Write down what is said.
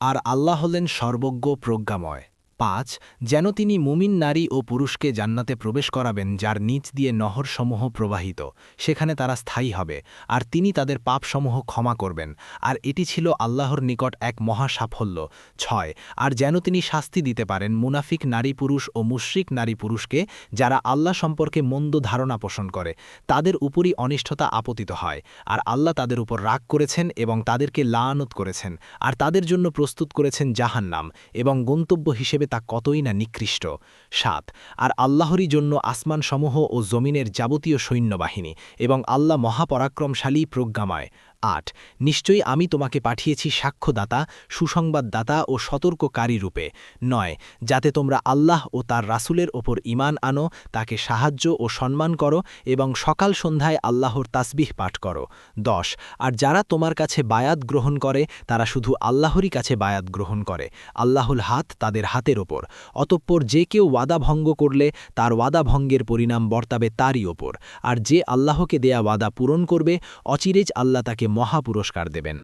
আর আল্লাহ হলেন সর্বজ্ঞ প্রজ্ঞাময়। ৫ যেন তিনি মুমিন নারী ও পুরুষকে জান্নাতে প্রবেশ করাবেন যার নিচ দিয়ে নহরসমূহ প্রবাহিত, সেখানে তারা স্থায়ী হবে, আর তিনি তাদের পাপসমূহ ক্ষমা করবেন, আর এটি ছিল আল্লাহর নিকট এক মহা সাফল্য। ৬ আর যেন তিনি শাস্তি দিতে পারেন মুনাফিক নারী পুরুষ ও মুশরিক নারী পুরুষকে, যারা আল্লাহ সম্পর্কে মন্দ ধারণা পোষণ করে, তাদের উপরই অনিষ্টতা আপতিত হয়, আর আল্লাহ তাদের উপর রাগ করেছেন এবং তাদেরকে লাআনত করেছেন, আর তাদের জন্য প্রস্তুত করেছেন জাহান্নাম, এবং গন্তব্য হিসেবে তা কতই না নিকৃষ্ট। ৭ আর আল্লাহরই জন্য আসমানসমূহ ও জমিনের যাবতীয় সৈন্যবাহিনী, এবং আল্লাহ মহাপরাক্রমশালী প্রজ্ঞাময়। ৮ নিশ্চয়ই আমি তোমাকে পাঠিয়েছি সাক্ষ্যদাতা, সুসংবাদদাতা ও সতর্ককারী রূপে। ৯ যাতে তোমরা আল্লাহ ও তার রাসূলের ওপর ঈমান আনো, তাকে সাহায্য ও সম্মান করো, এবং সকাল সন্ধ্যায় আল্লাহর তাসবিহ পাঠ করো। ১০ আর যারা তোমার কাছে বায়াত গ্রহণ করে তারা শুধু আল্লাহরই কাছে বায়াত গ্রহণ করে, আল্লাহুল হাত তাদের হাতের ওপর। অতঃপর যে কেউ ওয়াদা ভঙ্গ করলে তার ওয়াদা ভঙ্গের পরিণাম বর্তাবে তারই ওপর, আর যে আল্লাহকে দেয়া ওয়াদা পূরণ করবে, অচিরেজ আল্লাহ তাকে মহাপুরস্কার দেবেন।